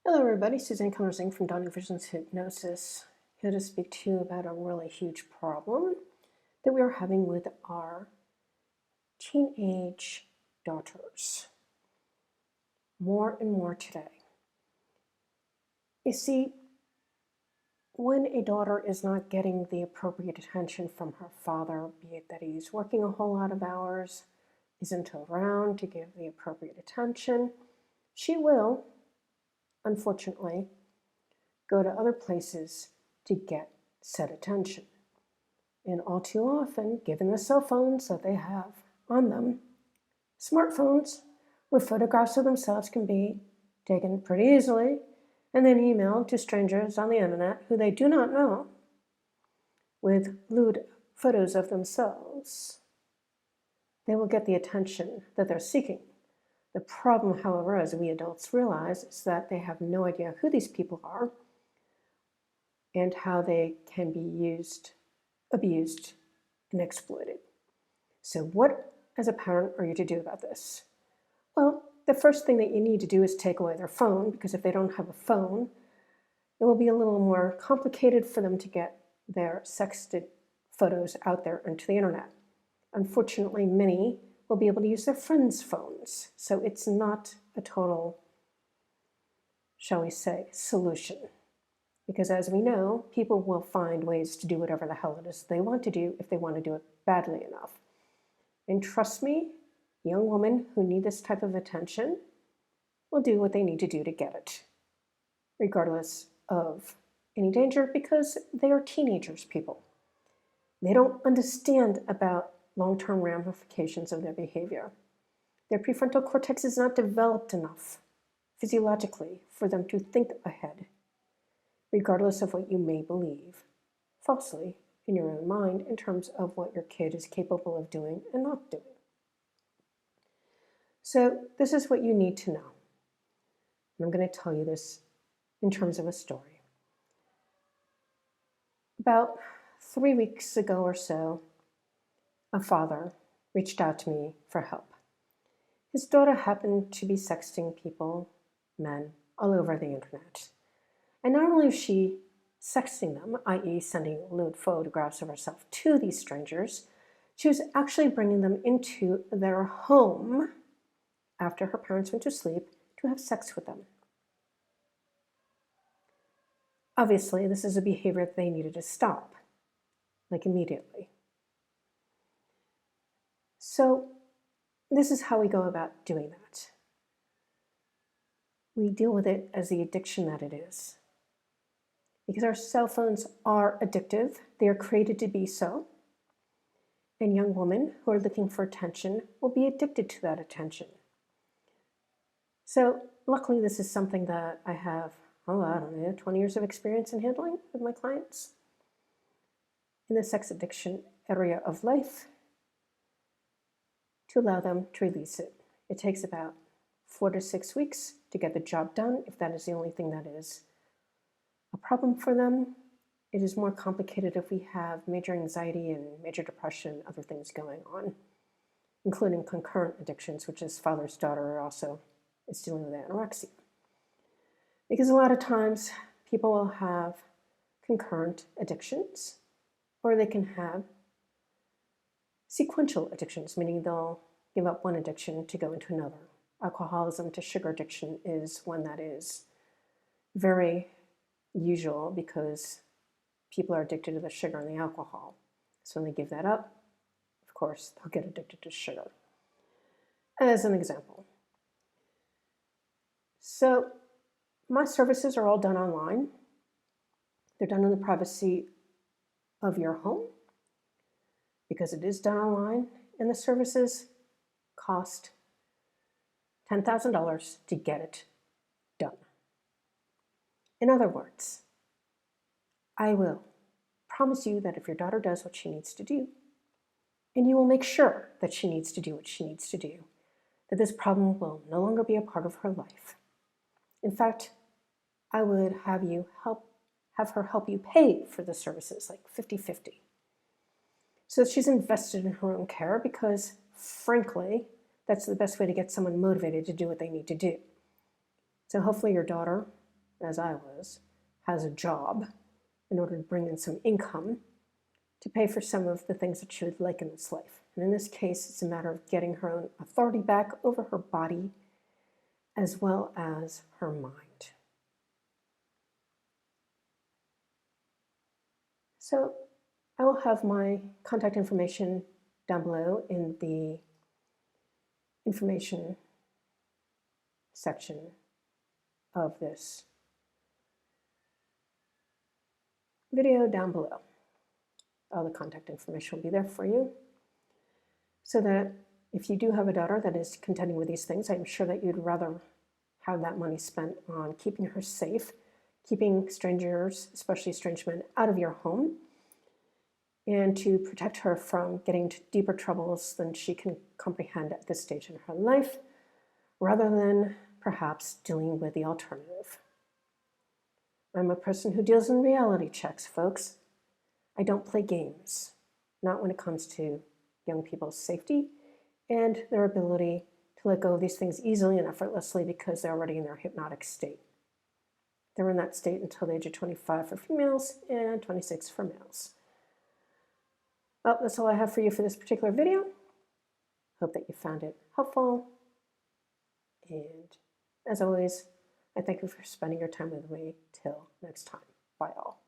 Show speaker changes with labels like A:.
A: Hello everybody, Suzanne Kellner-Zinck from Dawning Visions Hypnosis, here to speak to you about a really huge problem that we are having with our teenage daughters. More and more today. You see, when a daughter is not getting the appropriate attention from her father, be it that he's working a whole lot of hours, isn't around to give the appropriate attention, she will, unfortunately, go to other places to get said attention. And all too often, given the cell phones that they have on them, smartphones where photographs of themselves can be taken pretty easily and then emailed to strangers on the internet who they do not know with lewd photos of themselves, they will get the attention that they're seeking. The problem, however, as we adults realize, is that they have no idea who these people are and how they can be used, abused, and exploited. So what, as a parent, are you to do about this? Well, the first thing that you need to do is take away their phone, because if they don't have a phone, it will be a little more complicated for them to get their sexted photos out there into the internet. Unfortunately, many will be able to use their friends' phones, so it's not a total, shall we say, solution. Because as we know, people will find ways to do whatever the hell it is they want to do if they want to do it badly enough. And trust me, young women who need this type of attention will do what they need to do to get it, regardless of any danger, because they are teenagers, people. They don't understand about long-term ramifications of their behavior. Their prefrontal cortex is not developed enough physiologically for them to think ahead, regardless of what you may believe falsely in your own mind in terms of what your kid is capable of doing and not doing. So this is what you need to know. And I'm going to tell you this in terms of a story. About 3 weeks ago or so, a father reached out to me for help. His daughter happened to be sexting people, men, all over the internet. And not only was she sexting them, i.e. sending lewd photographs of herself to these strangers, she was actually bringing them into their home after her parents went to sleep to have sex with them. Obviously, this is a behavior that they needed to stop, like immediately. So this is how we go about doing that. We deal with it as the addiction that it is. Because our cell phones are addictive, they are created to be so. And young women who are looking for attention will be addicted to that attention. So luckily, this is something that I have, 20 years of experience in handling with my clients in the sex addiction area of life, to allow them to release it. It takes about 4 to 6 weeks to get the job done, if that is the only thing that is a problem for them. It is more complicated if we have major anxiety and major depression and other things going on, including concurrent addictions, which is father's daughter also is dealing with anorexia. Because a lot of times people will have concurrent addictions, or they can have sequential addictions, meaning they'll give up one addiction to go into another. Alcoholism to sugar addiction is one that is very usual because people are addicted to the sugar and the alcohol. So when they give that up, of course, they'll get addicted to sugar. As an example. So my services are all done online. They're done in the privacy of your home because it is done online, and the services cost $10,000 to get it done. In other words, I will promise you that if your daughter does what she needs to do, and you will make sure that she needs to do what she needs to do, that this problem will no longer be a part of her life. In fact, I would have her help you pay for the services, like 50-50. So that she's invested in her own care because, frankly, that's the best way to get someone motivated to do what they need to do. So hopefully your daughter as I was, has a job in order to bring in some income to pay for some of the things that she would like in this life. And in this case, it's a matter of getting her own authority back over her body as well as her mind. So I will have my contact information down below in the information section of this video down below. All the contact information will be there for you, so that if you do have a daughter that is contending with these things, I'm sure that you'd rather have that money spent on keeping her safe, keeping strangers, especially strange men, out of your home, and to protect her from getting into deeper troubles than she can comprehend at this stage in her life, rather than perhaps dealing with the alternative. I'm a person who deals in reality checks, folks. I don't play games, not when it comes to young people's safety and their ability to let go of these things easily and effortlessly because they're already in their hypnotic state. They're in that state until the age of 25 for females and 26 for males. Well, that's all I have for you for this particular video. Hope that you found it helpful. And as always, I thank you for spending your time with me. Till next time. Bye all.